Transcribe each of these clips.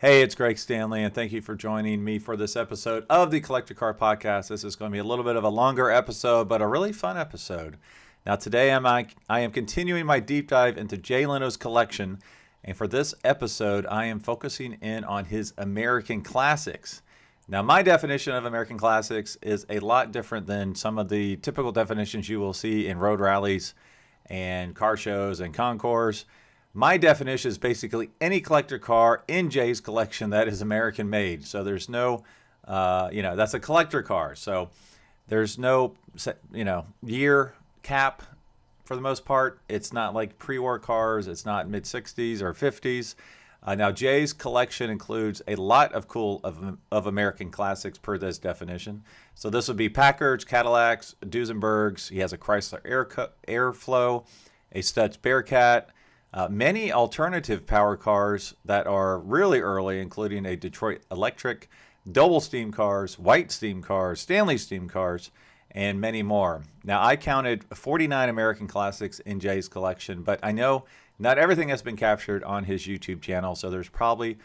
Hey, it's Greg Stanley, and thank you for joining me for this episode of the Collector Car Podcast. This is going to be a little bit of a longer episode, but a really fun episode. Now, today I am continuing my deep dive into Jay Leno's collection, and for this episode, I am focusing in on his American Classics. Now, my definition of American Classics is a lot different than some of the typical definitions you will see in road rallies and car shows and concours. My definition is basically any collector car in Jay's collection that is American made. So there's no, that's a collector car. So there's no, year cap for the most part. It's not like pre-war cars. It's not mid 60s or 50s. Now Jay's collection includes a lot of of American classics per this definition. So this would be Packards, Cadillacs, Duesenbergs. He has a Chrysler Airflow, a Stutz Bearcat. Many alternative power cars that are really early, including a Detroit Electric, double steam cars, white steam cars, Stanley steam cars, and many more. Now, I counted 49 American classics in Jay's collection, but I know not everything has been captured on his YouTube channel, so there's probably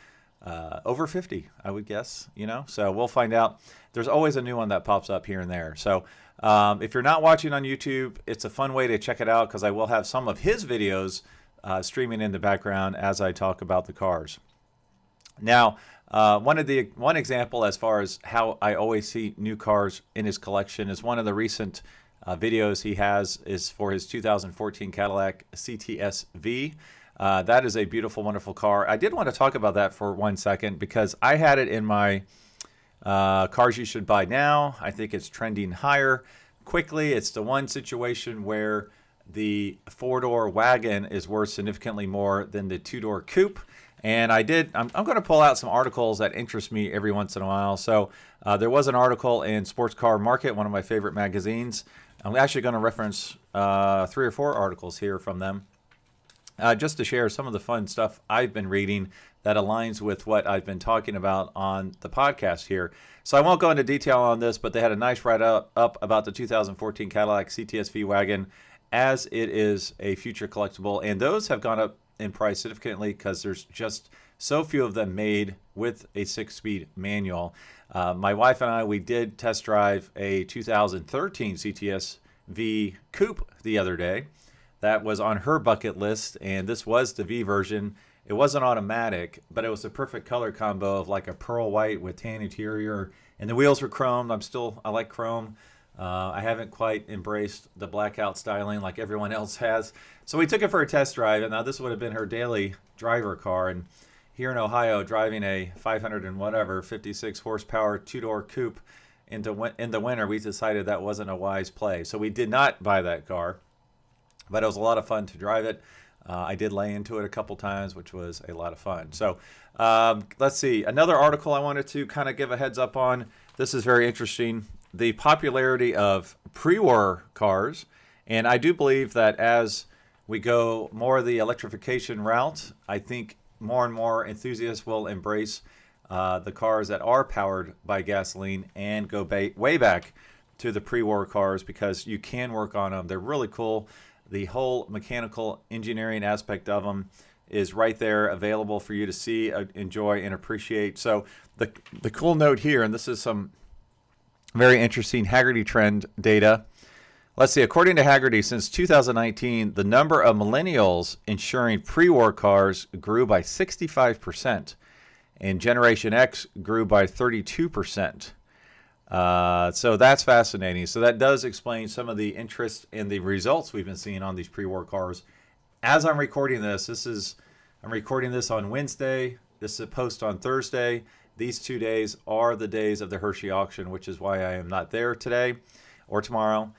over 50, I would guess, So we'll find out. There's always a new one that pops up here and there. So if you're not watching on YouTube, it's a fun way to check it out because I will have some of his videos streaming in the background as I talk about the cars. Now, one example as far as how I always see new cars in his collection is one of the recent videos he has is for his 2014 Cadillac CTS-V. That is a beautiful, wonderful car. I did want to talk about that for 1 second because I had it in my cars you should buy now. I think it's trending higher quickly. It's the one situation where the four-door wagon is worth significantly more than the two-door coupe. And I'm going to pull out some articles that interest me every once in a while. So there was an article in Sports Car Market, one of my favorite magazines. I'm actually going to reference 3 or 4 articles here from them just to share some of the fun stuff I've been reading that aligns with what I've been talking about on the podcast here. So I won't go into detail on this, but they had a nice write-up about the 2014 Cadillac CTS-V wagon as it is a future collectible, and those have gone up in price significantly because there's just so few of them made with a 6-speed manual. My wife and I, we did test drive a 2013 CTS-V coupe the other day. That was on her bucket list, and this was the V version. It wasn't automatic, but it was a perfect color combo of like a pearl white with tan interior, and the wheels were chromed. I like chrome. I haven't quite embraced the blackout styling like everyone else has. So we took it for a test drive, and now this would have been her daily driver car. And here in Ohio, driving a 56 horsepower two-door coupe in the winter, we decided that wasn't a wise play. So we did not buy that car, but it was a lot of fun to drive it. I did lay into it a couple times, which was a lot of fun. So let's see. Another article I wanted to kind of give a heads up on. This is very interesting. The popularity of pre-war cars, and I do believe that as we go more the electrification route, I think more and more enthusiasts will embrace the cars that are powered by gasoline and go way back to the pre-war cars because you can work on them. They're really cool. The whole mechanical engineering aspect of them is right there available for you to see, enjoy, and appreciate. So the cool note here, and this is some very interesting Hagerty trend data. Let's see, according to Hagerty, since 2019, the number of millennials insuring pre-war cars grew by 65%, and Generation X grew by 32%. So that's fascinating. So that does explain some of the interest in the results we've been seeing on these pre-war cars. As I'm recording this, I'm recording this on Wednesday. This is a post on Thursday. These 2 days are the days of the Hershey auction, which is why I am not there today or tomorrow.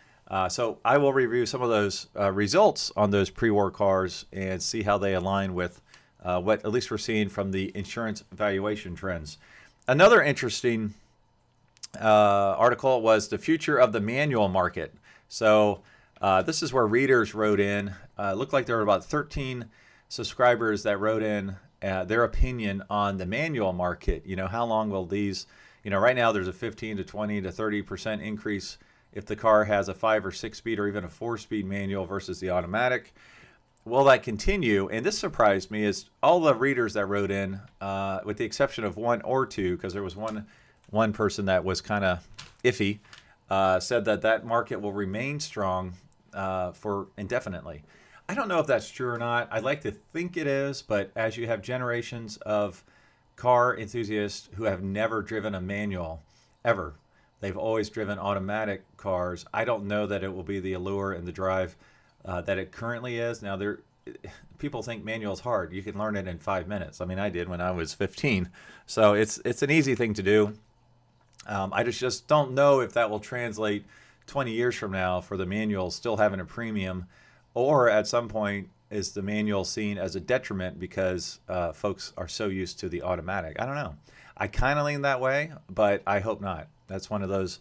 So I will review some of those results on those pre-war cars and see how they align with what at least we're seeing from the insurance valuation trends. Another interesting article was the future of the manual market. So this is where readers wrote in. It looked like there were about 13 subscribers that wrote in their opinion on the manual market. How long will these, right now there's a 15 to 20 to 30% increase if the car has a 5 or 6 speed or even a 4-speed manual versus the automatic. will that continue? And this surprised me, is all the readers that wrote in, with the exception of one or two, because there was one person that was kind of iffy, said that market will remain strong for indefinitely. I don't know if that's true or not. I'd like to think it is, but as you have generations of car enthusiasts who have never driven a manual ever, they've always driven automatic cars. I don't know that it will be the allure and the drive that it currently is. Now, people think manual is hard. You can learn it in 5 minutes. I mean, I did when I was 15. So it's an easy thing to do. I just don't know if that will translate 20 years from now for the manual still having a premium, or at some point is the manual seen as a detriment because folks are so used to the automatic. I don't know. I kind of lean that way, but I hope not. That's one of those,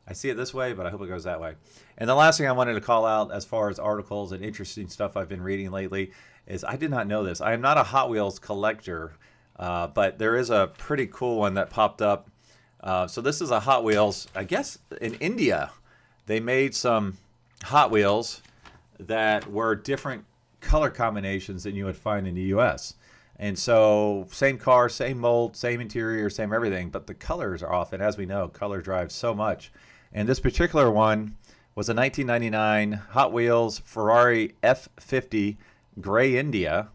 I see it this way, but I hope it goes that way. And the last thing I wanted to call out as far as articles and interesting stuff I've been reading lately is, I did not know this. I am not a Hot Wheels collector, but there is a pretty cool one that popped up. So this is a Hot Wheels, I guess in India. They made some Hot Wheels that were different color combinations than you would find in the U.S. And so same car, same mold, same interior, same everything, but the colors are off. And as we know, color drives so much. And this particular one was a 1999 Hot Wheels Ferrari F50 Gray India.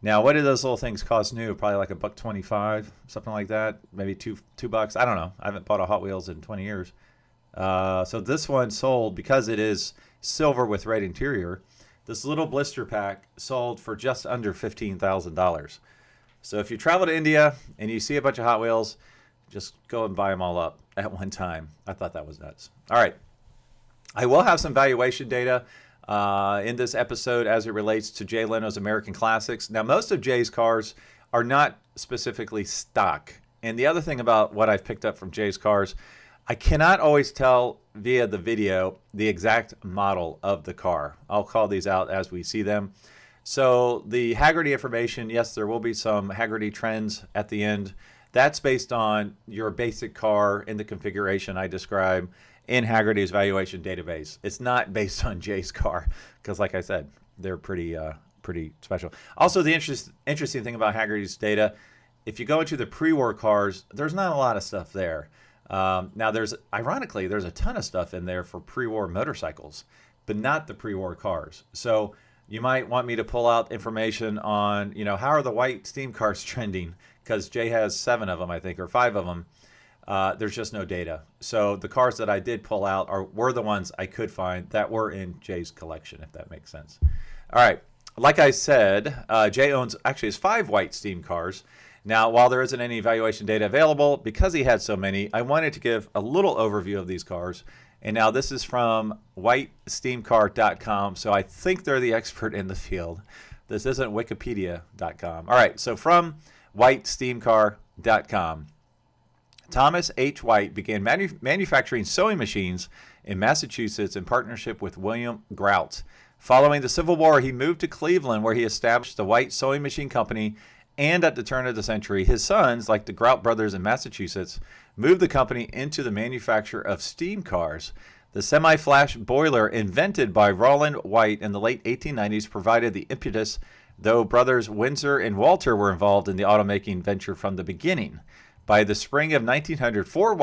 Now, what did those little things cost new? Probably like $1.25, something like that. Maybe $2. I don't know. I haven't bought a Hot Wheels in 20 years. So this one sold, because it is silver with red interior, this little blister pack sold for just under $15,000. So if you travel to India and you see a bunch of Hot Wheels, just go and buy them all up at one time. I thought that was nuts. All right. I will have some valuation data in this episode as it relates to Jay Leno's American Classics. Now, most of Jay's cars are not specifically stock. And the other thing about what I've picked up from Jay's cars, I cannot always tell via the video the exact model of the car. I'll call these out as we see them. So the Hagerty information, yes, there will be some Hagerty trends at the end. That's based on your basic car in the configuration I describe in Hagerty's valuation database. It's not based on Jay's car because, like I said, they're pretty special. Also, the interesting thing about Hagerty's data, if you go into the pre-war cars, there's not a lot of stuff there. Now, ironically, there's a ton of stuff in there for pre-war motorcycles, but not the pre-war cars. So you might want me to pull out information on, how are the white steam cars trending? Because Jay has 7 of them, I think, or 5 of them. There's just no data. So the cars that I did pull out were the ones I could find that were in Jay's collection, if that makes sense. All right. Like I said, Jay owns his 5 white steam cars. Now, while there isn't any valuation data available, because he had so many, I wanted to give a little overview of these cars. And now this is from whitesteamcar.com, so I think they're the expert in the field. This isn't wikipedia.com. All right, so from whitesteamcar.com. Thomas H. White began manufacturing sewing machines in Massachusetts in partnership with William Grout. Following the Civil War, he moved to Cleveland, where he established the White Sewing Machine Company. And at the turn of the century, his sons, like the Grout brothers in Massachusetts, moved the company into the manufacture of steam cars. The semi-flash boiler invented by Roland White in the late 1890s provided the impetus, though brothers Windsor and Walter were involved in the automaking venture from the beginning. By the spring of 1900, four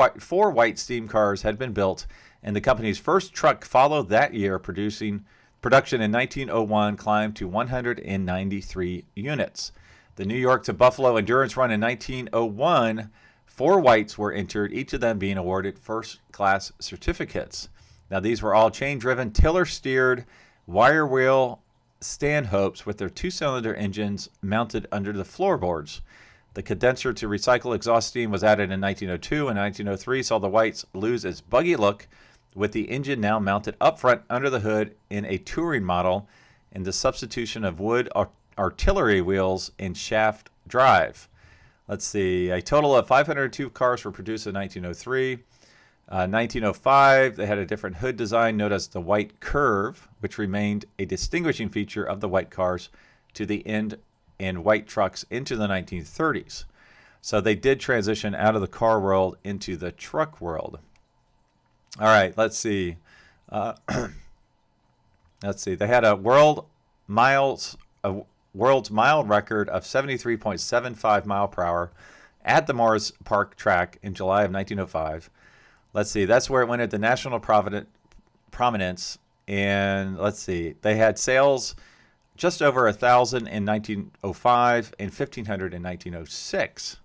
white steam cars had been built, and the company's first truck followed that year. Production in 1901 climbed to 193 units. The New York to Buffalo endurance run in 1901, 4 whites were entered, each of them being awarded first-class certificates. Now, these were all chain-driven, tiller-steered, wire-wheel Stanhopes with their 2-cylinder engines mounted under the floorboards. The condenser to recycle exhaust steam was added in 1902, and 1903 saw the whites lose its buggy look, with the engine now mounted up front under the hood in a touring model, and the substitution of wood artillery wheels in shaft drive. Let's see, a total of 502 cars were produced in 1903. 1905, they had a different hood design known as the White Curve, which remained a distinguishing feature of the white cars to the end in white trucks into the 1930s. So they did transition out of the car world into the truck world. All right, let's see. They had a World world's mile record of 73.75 mile per hour at the Morris Park track in July of 1905. Let's see, that's where it went into national prominence. And let's see, they had sales just over 1,000 in 1905 and 1,500 in 1906.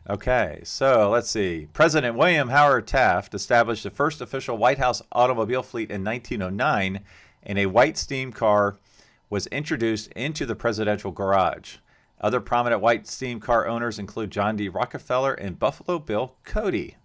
Okay, so let's see. President William Howard Taft established the first official White House automobile fleet in 1909, and a white steam car was introduced into the presidential garage. Other prominent white steam car owners include John D. Rockefeller and Buffalo Bill Cody.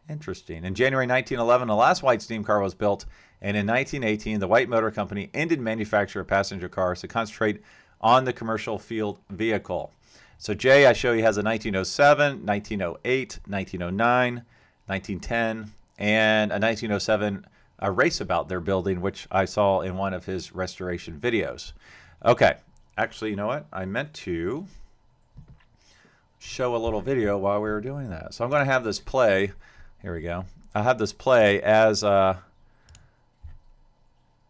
Interesting. In January 1911, the last white steam car was built, and in 1918, the White Motor Company ended manufacture of passenger cars to concentrate on the commercial field vehicle. So Jay, I show you, has a 1907, 1908, 1909, 1910, and a 1907 raceabout they're building, which I saw in one of his restoration videos. Okay, actually, you know what? I meant to show a little video while we were doing that. So I'm going to have this play. Here we go. I'll have this play as... there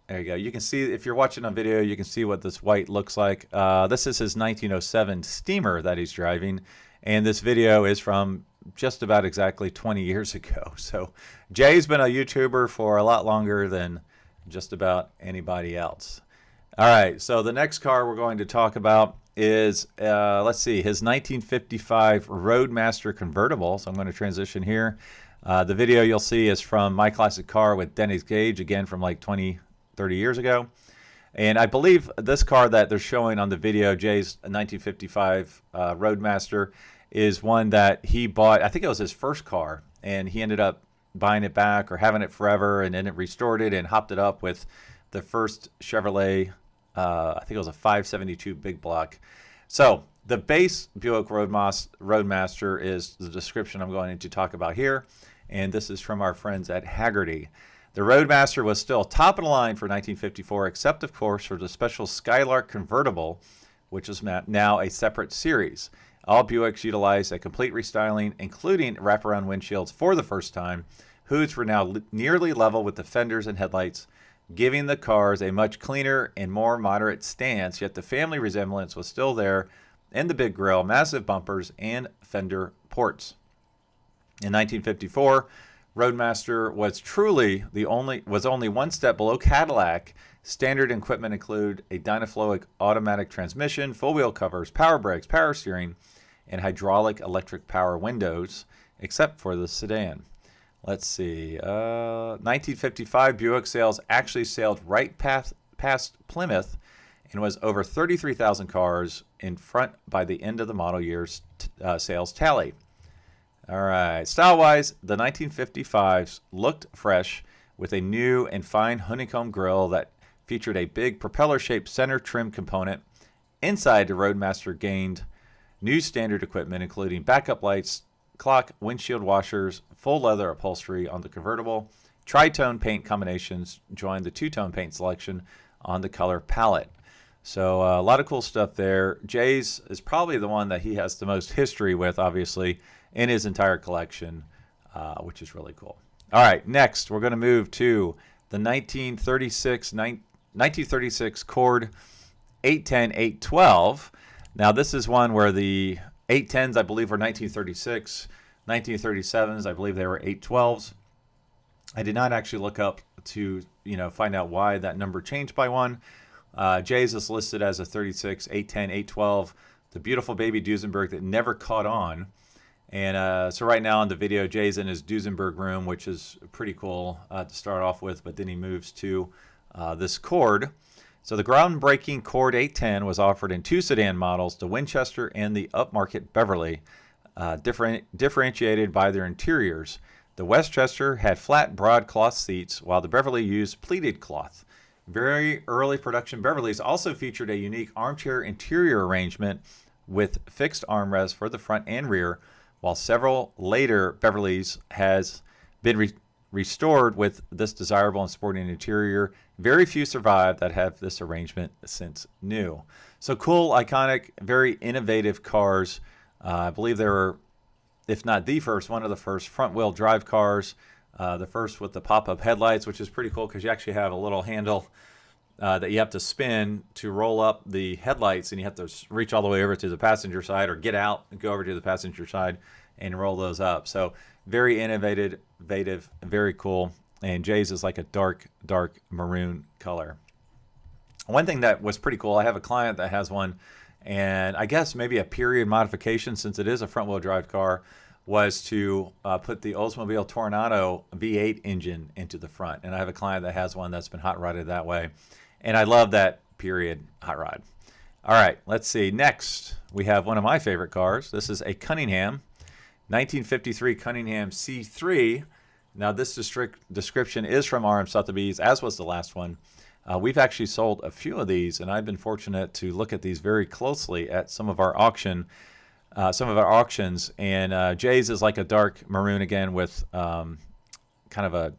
you go. You can see, if you're watching on video, you can see what this white looks like. This is his 1907 steamer that he's driving, and this video is from just about exactly 20 years ago. So Jay's been a YouTuber for a lot longer than just about anybody else. All right, so the next car we're going to talk about is, let's see, his 1955 Roadmaster convertible. So I'm going to transition here. The video you'll see is from My Classic Car with Dennis Gage, again from like 30 years ago. And I believe this car that they're showing on the video, Jay's 1955 Roadmaster, is one that he bought. I think it was his first car, and he ended up buying it back or having it forever, and then it restored it and hopped it up with the first Chevrolet, I think it was a 572 big block. So the base Buick Roadmaster is the description I'm going to talk about here, and this is from our friends at Hagerty. The Roadmaster was still top of the line for 1954, except, of course, for the special Skylark Convertible, which is now a separate series. All Buicks utilized a complete restyling, including wraparound windshields for the first time. Hoods were now nearly level with the fenders and headlights, giving the cars a much cleaner and more moderate stance, yet the family resemblance was still there in the big grille, massive bumpers, and fender ports. In 1954, Roadmaster was only one step below Cadillac. Standard equipment include a Dynaflow automatic transmission, full wheel covers, power brakes, power steering, and hydraulic electric power windows, except for the sedan. Let's see. 1955 Buick sales actually sailed right past Plymouth and was over 33,000 cars in front by the end of the model year's sales tally. All right. Style-wise, the 1955s looked fresh with a new and fine honeycomb grille that featured a big propeller-shaped center trim component. Inside, the Roadmaster gained new standard equipment, including backup lights, clock, windshield washers, full leather upholstery on the convertible. Tri-tone paint combinations joined the two-tone paint selection on the color palette. So a lot of cool stuff there. Jay's is probably the one that he has the most history with, obviously, in his entire collection, which is really cool. All right, next we're going to move to the 1936 Cord 810 812. Now this is one where the 810s I believe were 1936, 1937s I believe they were 812s. I did not actually look up to find out why that number changed by one. Jay's is listed as a 36, 810, 812, the beautiful baby Duesenberg that never caught on. And so right now in the video, Jay's in his Duesenberg room, which is pretty cool to start off with, but then he moves to this Cord. So the groundbreaking Cord 810 was offered in two sedan models, the Winchester and the upmarket Beverly, differentiated by their interiors. The Westchester had flat broadcloth seats, while the Beverly used pleated cloth. Very early production Beverlys also featured a unique armchair interior arrangement with fixed armrests for the front and rear, while several later Beverlys has been restored with this desirable and sporting interior. Very few survive that have this arrangement since new. So cool, iconic, very innovative cars. I believe they were, if not the first, one of the first front-wheel drive cars. The first with the pop-up headlights, which is pretty cool because you actually have a little handle that you have to spin to roll up the headlights, and you have to reach all the way over to the passenger side or get out and go over to the passenger side and roll those up. So very innovative, very cool. And Jay's is like a dark maroon color. One thing that was pretty cool, I have a client that has one, and I guess maybe a period modification, since it is a front-wheel drive car, was to put the Oldsmobile Toronado V8 engine into the front. And I have a client that has one that's been hot rodded that way. And I love that period hot rod. All right, let's see. Next, we have one of my favorite cars. This is a Cunningham, 1953 Cunningham C3. Now, this description is from RM Sotheby's, as was the last one. We've actually sold a few of these, and I've been fortunate to look at these very closely at some of our auctions. And Jay's is like a dark maroon again with kind of a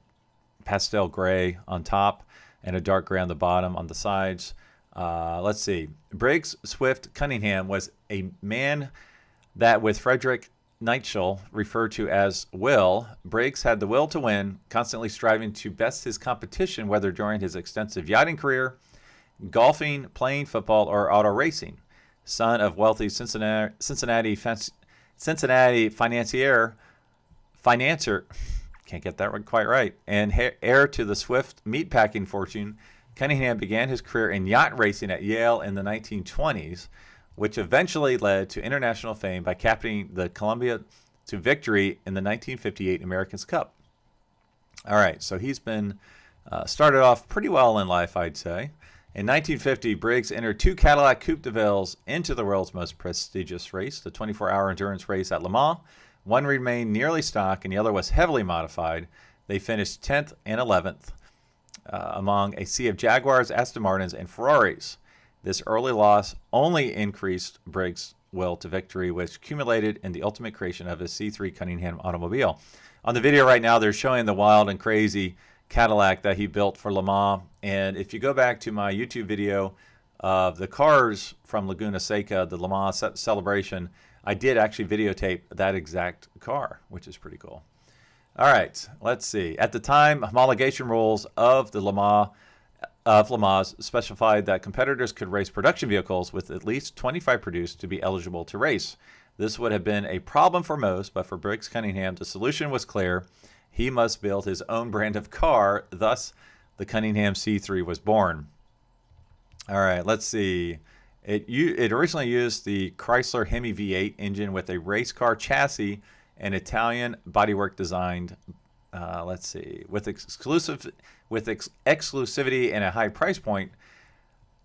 pastel gray on top and a dark gray on the bottom on the sides. Let's see. Briggs Swift Cunningham was a man that, with Frederick Nightshall referred to as Will, Briggs had the will to win, constantly striving to best his competition, whether during his extensive yachting career, golfing, playing football, or auto racing. Son of wealthy Cincinnati financier, can't get that one quite right, and heir to the Swift meatpacking fortune, Cunningham began his career in yacht racing at Yale in the 1920s, which eventually led to international fame by captaining the Columbia to victory in the 1958 America's Cup. All right, so he's been started off pretty well in life, I'd say. In 1950, Briggs entered 2 Cadillac Coupe de Villes into the world's most prestigious race, the 24-hour endurance race at Le Mans. One remained nearly stock, and the other was heavily modified. They finished 10th and 11th among a sea of Jaguars, Aston Martins, and Ferraris. This early loss only increased Briggs' will to victory, which culminated in the ultimate creation of his C3 Cunningham automobile. On the video right now, they're showing the wild and crazy Cadillac that he built for Le Mans. And if you go back to my YouTube video of the cars from Laguna Seca, the Le Mans celebration, I did actually videotape that exact car, which is pretty cool. All right, let's see. At the time, homologation rules of the Le Mans specified that competitors could race production vehicles with at least 25 produced to be eligible to race. This would have been a problem for most, but for Briggs Cunningham, the solution was clear. He must build his own brand of car. Thus, the Cunningham C3 was born. All right, let's see. It originally used the Chrysler Hemi V8 engine with a race car chassis and Italian bodywork designed, with exclusivity and a high price point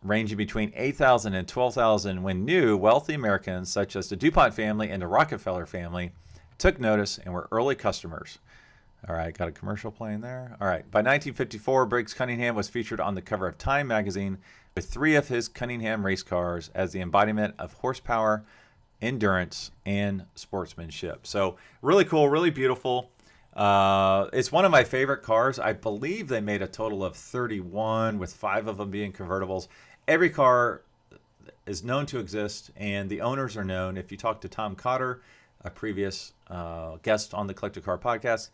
ranging between $8,000 and $12,000 when new. Wealthy Americans such as the DuPont family and the Rockefeller family took notice and were early customers. All right, got a commercial playing there. All right, by 1954, Briggs Cunningham was featured on the cover of Time magazine with 3 of his Cunningham race cars as the embodiment of horsepower, endurance, and sportsmanship. So really cool, really beautiful. It's one of my favorite cars. I believe they made a total of 31, with 5 of them being convertibles. Every car is known to exist, and the owners are known. If you talk to Tom Cotter, a previous guest on the Collector Car podcast,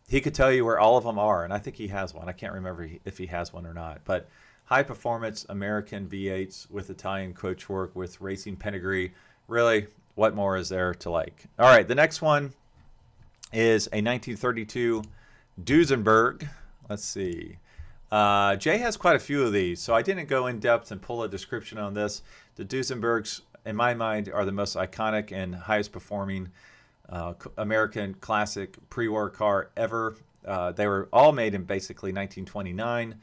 he could tell you where all of them are, and I think he has one. I can't remember if he has one or not. But high-performance American V8s with Italian coachwork, with racing pedigree. Really, what more is there to like? All right, the next one is a 1932 Duesenberg. Let's see. Jay has quite a few of these, so I didn't go in depth and pull a description on this. The Duesenbergs, in my mind, are the most iconic and highest performing American classic pre-war car ever. They were all made in basically 1929,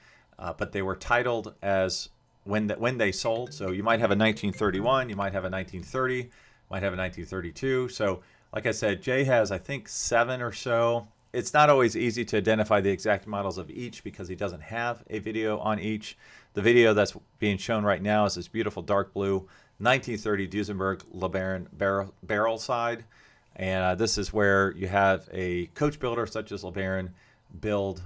but they were titled as when they sold. So you might have a 1931, you might have a 1930, might have a 1932. So like I said, Jay has, I think, 7 or so. It's not always easy to identify the exact models of each because he doesn't have a video on each. The video that's being shown right now is this beautiful dark blue 1930 Duesenberg LeBaron barrel side. And this is where you have a coach builder such as LeBaron build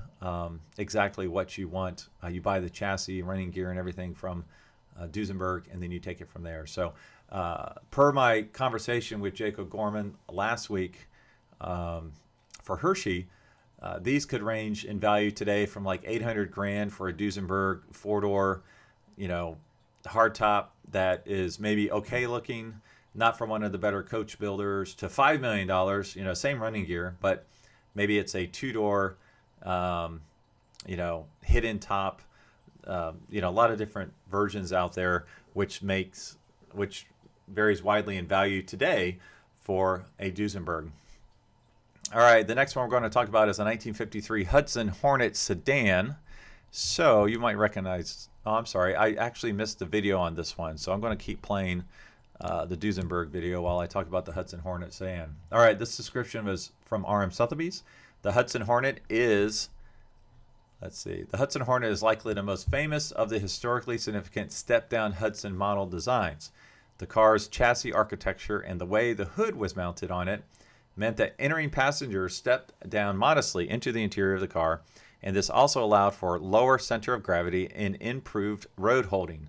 exactly what you want. You buy the chassis, running gear, and everything from Duesenberg, and then you take it from there. So per my conversation with Jacob Gorman last week for Hershey, these could range in value today from like $800,000 for a Duesenberg 4-door hardtop that is maybe okay looking, not from one of the better coach builders, to $5 million, same running gear, but maybe it's a two-door, hidden top, a lot of different versions out there, which varies widely in value today for a Duesenberg. All right, the next one we're going to talk about is a 1953 Hudson Hornet sedan. So you might recognize, I'm sorry, I actually missed the video on this one, so I'm going to keep playing the Duesenberg video while I talk about the Hudson Hornet sedan. All right, this description was from RM Sotheby's. The Hudson Hornet is, the Hudson Hornet is likely the most famous of the historically significant step-down Hudson model designs. The car's chassis architecture and the way the hood was mounted on it meant that entering passengers stepped down modestly into the interior of the car, and this also allowed for lower center of gravity and improved road holding.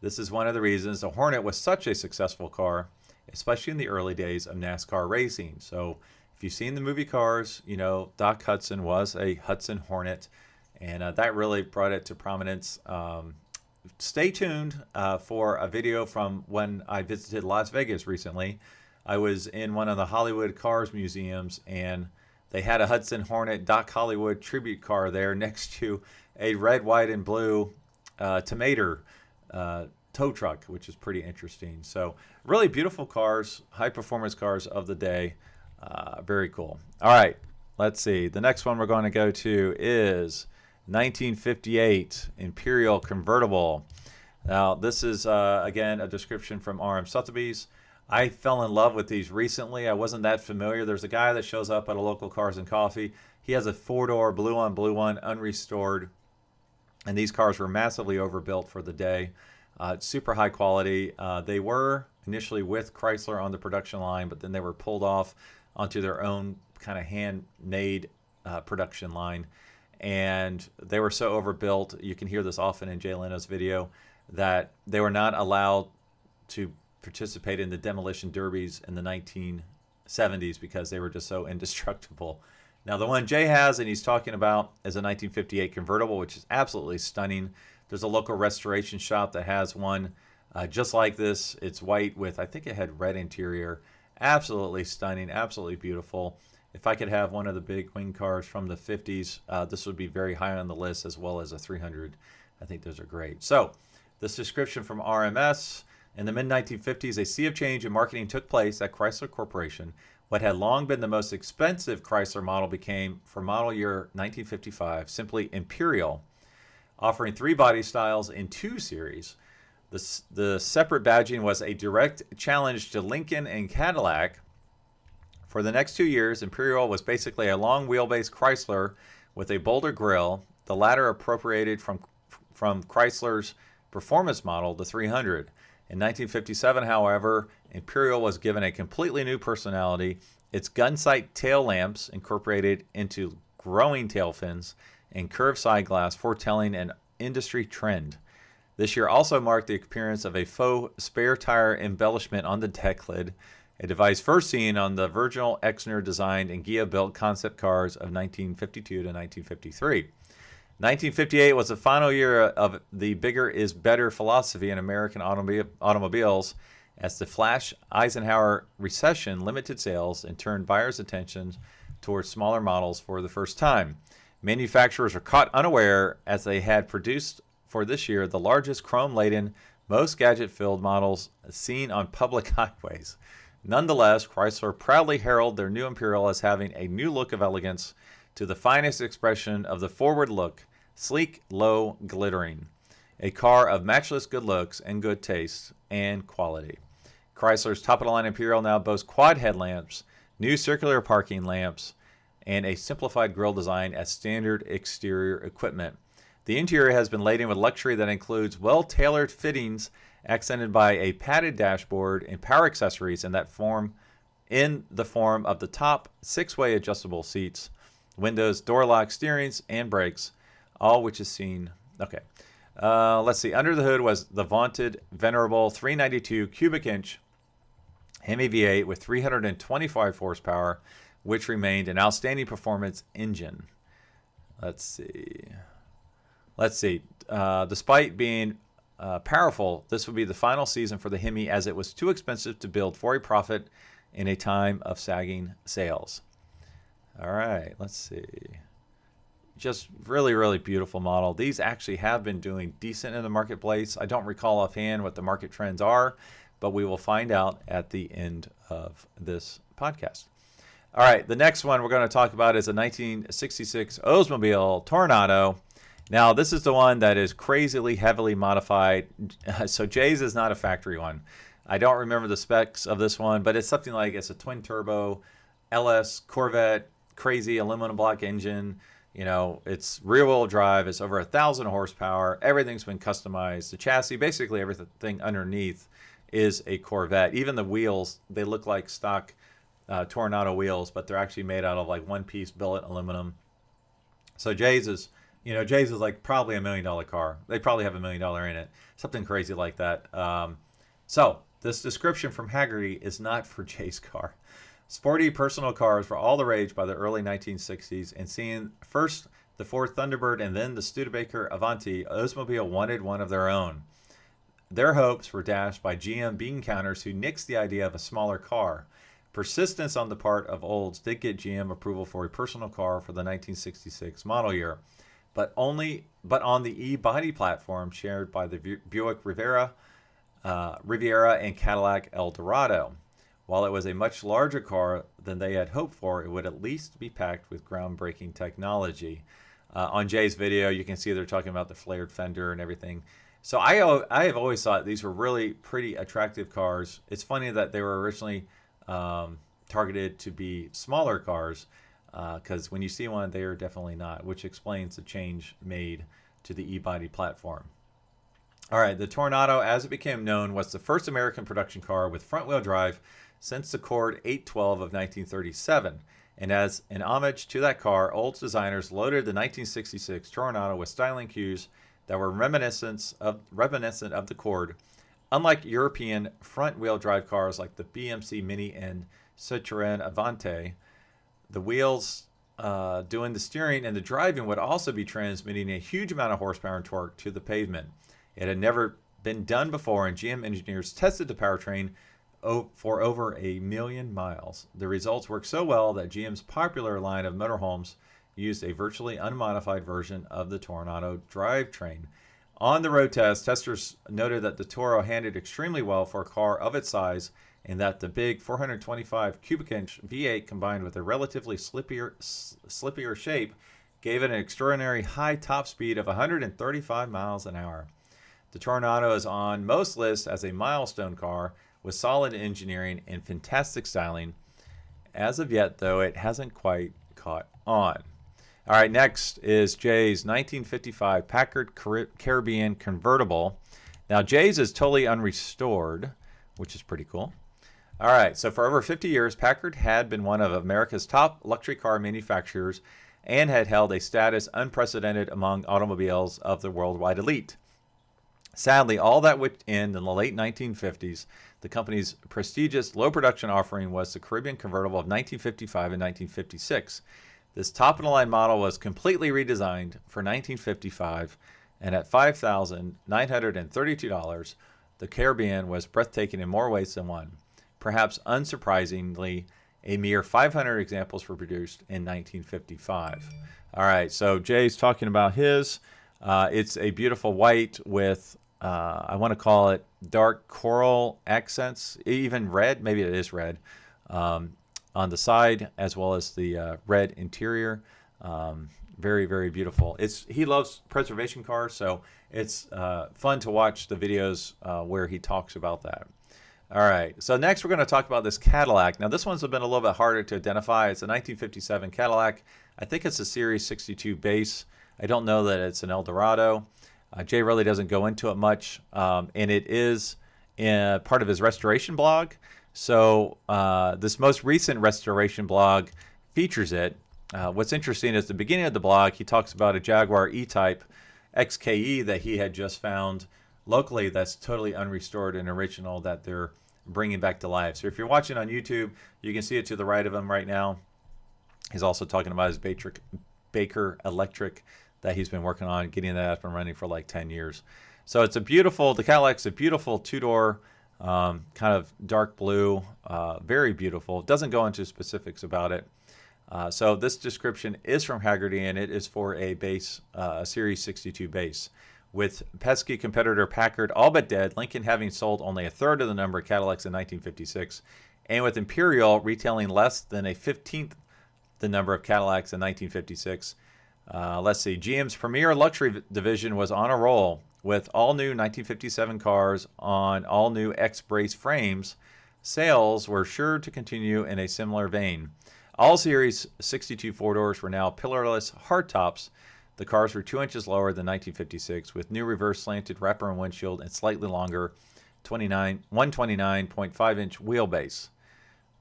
This is one of the reasons the Hornet was such a successful car, especially in the early days of NASCAR racing. So if you've seen the movie Cars, Doc Hudson was a Hudson Hornet, and that really brought it to prominence. Stay tuned for a video from when I visited Las Vegas recently. I was in one of the Hollywood Cars museums, and they had a Hudson Hornet Doc Hollywood tribute car there next to a red, white, and blue tomato tow truck, which is pretty interesting. So really beautiful cars, high-performance cars of the day. Very cool. All right, let's see. The next one we're going to go to is 1958 Imperial Convertible. Now, this is, again, a description from RM Sotheby's. I fell in love with these recently. I wasn't that familiar. There's a guy that shows up at a local Cars and Coffee. He has a four-door blue on blue one, unrestored. And these cars were massively overbuilt for the day. Super high quality. They were initially with Chrysler on the production line, but then they were pulled off onto their own kind of handmade production line. And they were so overbuilt, you can hear this often in Jay Leno's video, that they were not allowed to participate in the demolition derbies in the 1970s because they were just so indestructible. Now, the one Jay has and he's talking about is a 1958 convertible, which is absolutely stunning. There's a local restoration shop that has one just like this. It's white with, I think it had red interior. Absolutely stunning, absolutely beautiful. If I could have one of the big wing cars from the 50s, this would be very high on the list, as well as a 300. I think those are great. So this description from RMS: in the mid-1950s, a sea of change in marketing took place at Chrysler Corporation. What had long been the most expensive Chrysler model became, for model year 1955, simply Imperial, offering 3 body styles in 2 series. The separate badging was a direct challenge to Lincoln and Cadillac. For the next 2 years, Imperial was basically a long wheelbase Chrysler with a bolder grille, the latter appropriated from Chrysler's performance model, the 300. In 1957, however, Imperial was given a completely new personality. Its gun-sight tail lamps incorporated into growing tail fins and curved side glass, foretelling an industry trend. This year also marked the appearance of a faux spare tire embellishment on the deck lid, a device first seen on the Virgil Exner designed and Ghia-built concept cars of 1952 to 1953. 1958 was the final year of the bigger is better philosophy in American automobiles, as the flash Eisenhower recession limited sales and turned buyers' attention towards smaller models for the first time. Manufacturers were caught unaware, as they had produced for this year the largest chrome-laden, most gadget-filled models seen on public highways. Nonetheless, Chrysler proudly heralded their new Imperial as having a new look of elegance, to the finest expression of the forward look, sleek, low, glittering. A car of matchless good looks and good taste and quality. Chrysler's top-of-the-line Imperial now boasts quad headlamps, new circular parking lamps, and a simplified grille design as standard exterior equipment. The interior has been laden with luxury that includes well-tailored fittings accented by a padded dashboard and power accessories in the form of the top 6-way adjustable seats, windows, door lock, steerings, and brakes, all which is seen. Okay. Let's see. Under the hood was the vaunted, venerable 392 cubic inch Hemi V8 with 325 horsepower, which remained an outstanding performance engine. Let's see. Despite being powerful, this would be the final season for the Hemi, as it was too expensive to build for a profit in a time of sagging sales. All right, let's see. Just really, really beautiful model. These actually have been doing decent in the marketplace. I don't recall offhand what the market trends are, but we will find out at the end of this podcast. All right, the next one we're going to talk about is a 1966 Oldsmobile Toronado. Now, this is the one that is crazily heavily modified. So Jay's is not a factory one. I don't remember the specs of this one, but it's something like it's a twin turbo LS Corvette, crazy aluminum block engine. You know, it's rear-wheel drive. It's over 1,000 horsepower. Everything's been customized. The chassis, basically everything underneath, is a Corvette. Even the wheels, they look like stock Toronado wheels, but they're actually made out of like one-piece billet aluminum. So Jay's is like probably $1 million car. They probably have $1 million in it, something crazy like that. So this description from Haggerty is not for Jay's car. Sporty personal cars were all the rage by the early 1960s, and seeing first the Ford Thunderbird and then the Studebaker Avanti, Oldsmobile wanted one of their own. Their hopes were dashed by GM bean counters who nixed the idea of a smaller car. Persistence on the part of Olds did get GM approval for a personal car for the 1966 model year, but on the E-body platform shared by the Buick Riviera and Cadillac Eldorado. While it was a much larger car than they had hoped for, it would at least be packed with groundbreaking technology. On Jay's video, you can see they're talking about the flared fender and everything. So I have always thought these were really pretty attractive cars. It's funny that they were originally targeted to be smaller cars, because when you see one, they are definitely not, which explains the change made to the E-body platform. All right, the Toronado, as it became known, was the first American production car with front-wheel drive since the Accord 812 of 1937. And as an homage to that car, Olds designers loaded the 1966 Toronado with styling cues that were reminiscent of the Accord. Unlike European front-wheel drive cars like the BMC Mini and Citroën Avante, the wheels doing the steering and the driving would also be transmitting a huge amount of horsepower and torque to the pavement. It had never been done before, and GM engineers tested the powertrain for over 1 million miles. The results worked so well that GM's popular line of motorhomes used a virtually unmodified version of the Toronado drivetrain. On the road test, testers noted that the Toro handled extremely well for a car of its size, and that the big 425 cubic inch V8 combined with a relatively slippier shape gave it an extraordinary high top speed of 135 miles an hour. The Toronado is on most lists as a milestone car with solid engineering and fantastic styling. As of yet, though, it hasn't quite caught on. All right, next is Jay's 1955 Packard Caribbean Convertible. Now, Jay's is totally unrestored, which is pretty cool. All right, so for over 50 years, Packard had been one of America's top luxury car manufacturers and had held a status unprecedented among automobiles of the worldwide elite. Sadly, all that would end in the late 1950s. The company's prestigious low production offering was the Caribbean Convertible of 1955 and 1956. This top-of-the-line model was completely redesigned for 1955, and at $5,932, the Caribbean was breathtaking in more ways than one. Perhaps unsurprisingly, a mere 500 examples were produced in 1955. All right, so Jay's talking about his. It's a beautiful white with, I want to call it dark coral accents, even red, maybe it is red, on the side, as well as the red interior. Very, very beautiful. He loves preservation cars, so it's fun to watch the videos where he talks about that. All right, so next we're going to talk about this Cadillac. Now, this one's been a little bit harder to identify. It's a 1957 Cadillac. I think it's a Series 62 base. I don't know that it's an Eldorado. Jay really doesn't go into it much, and it is part of his restoration blog. So this most recent restoration blog features it. What's interesting is the beginning of the blog, he talks about a Jaguar E-Type XKE that he had just found locally that's totally unrestored and original that they're bringing back to life. So if you're watching on YouTube, you can see it to the right of him right now. He's also talking about his Baker Electric that he's been working on, getting that up and running for like 10 years. So it's the Cadillac's a beautiful two-door, kind of dark blue, very beautiful. It doesn't go into specifics about it. So this description is from Haggerty, and it is for a base, Series 62 base. With pesky competitor Packard all but dead, Lincoln having sold only a third of the number of Cadillacs in 1956, and with Imperial retailing less than a 15th the number of Cadillacs in 1956. Let's see, GM's premier luxury division was on a roll with all new 1957 cars on all new X-brace frames. Sales were sure to continue in a similar vein. All Series 62 four-doors were now pillarless hardtops. The cars were 2 inches lower than 1956 with new reverse slanted wrapper windshield and slightly longer 129.5-inch wheelbase.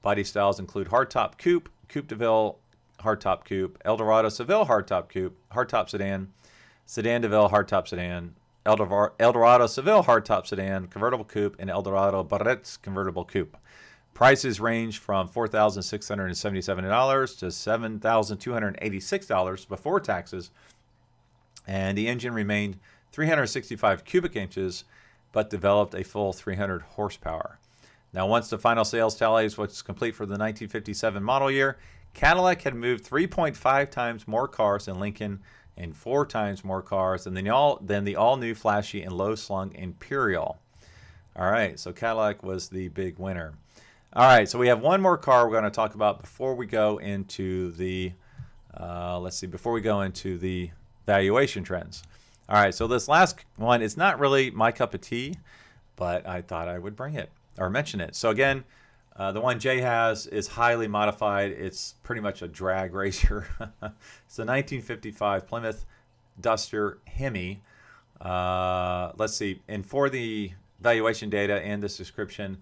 Body styles include hardtop coupe, coupe de ville, hardtop coupe, Eldorado Seville hardtop coupe, hardtop sedan, Sedan de Ville hardtop sedan, Eldorado Seville hardtop sedan, convertible coupe, and Eldorado Barret's convertible coupe. Prices range from $4,677 to $7,286 before taxes, and the engine remained 365 cubic inches, but developed a full 300 horsepower. Now, once the final sales tallies was complete for the 1957 model year, Cadillac had moved 3.5 times more cars than Lincoln and 4 times more cars than the all-new flashy and low-slung Imperial. All right, so Cadillac was the big winner. All right, so we have one more car we're going to talk about before we go into the, valuation trends. All right, so this last one is not really my cup of tea, but I thought I would bring it or mention it. So again, the one Jay has is highly modified. It's pretty much a drag racer. It's a 1955 Plymouth Duster Hemi. Let's see. And for the valuation data and this description,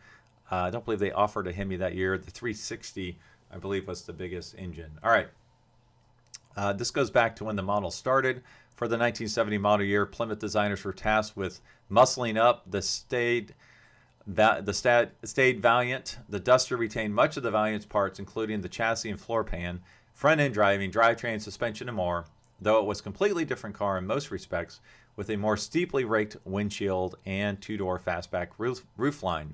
I don't believe they offered a Hemi that year. The 360, I believe, was the biggest engine. All right. This goes back to when the model started. For the 1970 model year, Plymouth designers were tasked with muscling up the Stayed Valiant. The Duster retained much of the Valiant's parts, including the chassis and floor pan, front-end driving, drivetrain, suspension, and more, though it was a completely different car in most respects, with a more steeply raked windshield and two-door fastback roofline.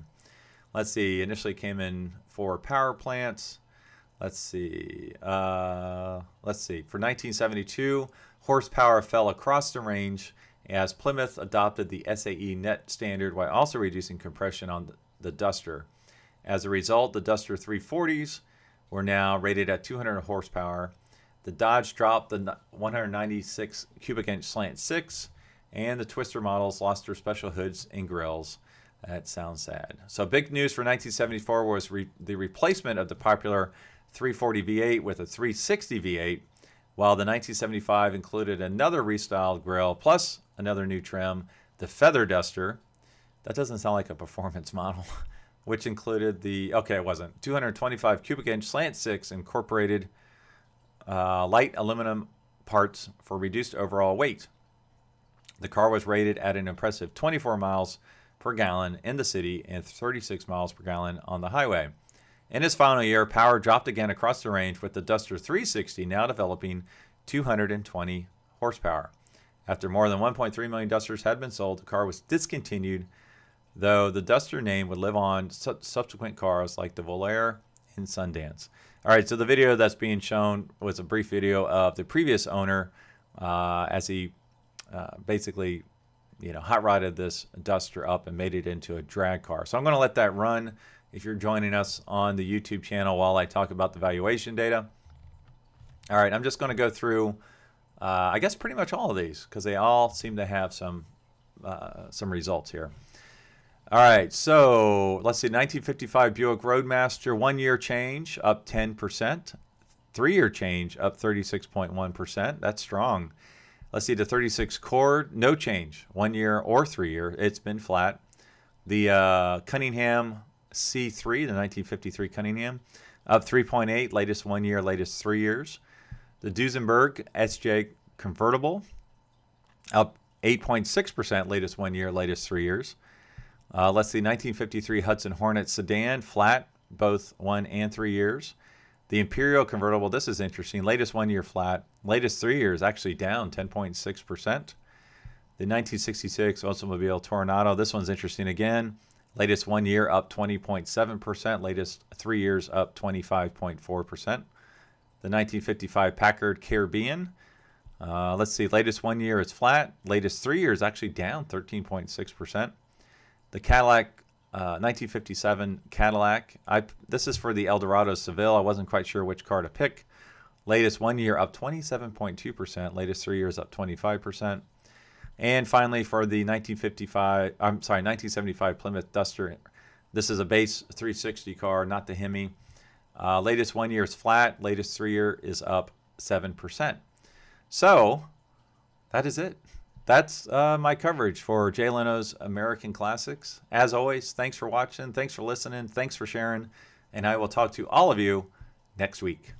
Let's see, initially came in 4 power plants. Let's see. For 1972, horsepower fell across the range as Plymouth adopted the SAE net standard while also reducing compression on the Duster. As a result, the Duster 340s were now rated at 200 horsepower. The Dodge dropped the 196 cubic inch slant 6, and the Twister models lost their special hoods and grills. That sounds sad. So big news for 1974 was the replacement of the popular 340 V8 with a 360 V8, while the 1975 included another restyled grille plus another new trim, the Feather Duster. That doesn't sound like a performance model, which included it wasn't, 225 cubic inch slant 6 incorporated light aluminum parts for reduced overall weight. The car was rated at an impressive 24 miles per gallon in the city and 36 miles per gallon on the highway. In its final year, power dropped again across the range, with the Duster 360 now developing 220 horsepower. After more than 1.3 million Dusters had been sold, the car was discontinued, though the Duster name would live on subsequent cars like the Volare and Sundance. All right, so the video that's being shown was a brief video of the previous owner as he basically hot rodded this Duster up and made it into a drag car. So I'm going to let that run if you're joining us on the YouTube channel while I talk about the valuation data. All right, I'm just going to go through, I guess, pretty much all of these because they all seem to have some results here. All right, so let's see, 1955 Buick Roadmaster, 1 year change, up 10%. 3 year change, up 36.1%. That's strong. Let's see, the 36 Cord, no change, 1 year or 3 year. It's been flat. The Cunningham C3, the 1953 Cunningham, up 3.8, latest 1 year, latest 3 years. The Duesenberg SJ Convertible, up 8.6%, latest 1 year, latest 3 years. Let's see, 1953 Hudson Hornet Sedan, flat, both 1 and 3 years. The Imperial Convertible, this is interesting, latest 1 year flat, latest 3 years actually down 10.6%. The 1966 Oldsmobile Toronado. This one's interesting again. Latest 1 year up 20.7%. Latest 3 years up 25.4%. The 1955 Packard Caribean. Let's see. Latest 1 year is flat. Latest 3 years actually down 13.6%. The Cadillac 1957 Cadillac. This is for the Eldorado Seville. I wasn't quite sure which car to pick. Latest 1 year up 27.2%. Latest 3 years up 25%. And finally, for the 1975 Plymouth Duster. This is a base 360 car, not the Hemi. Latest 1 year is flat. Latest 3 year is up 7%. So that is it. That's my coverage for Jay Leno's American Classics. As always, thanks for watching. Thanks for listening. Thanks for sharing. And I will talk to all of you next week.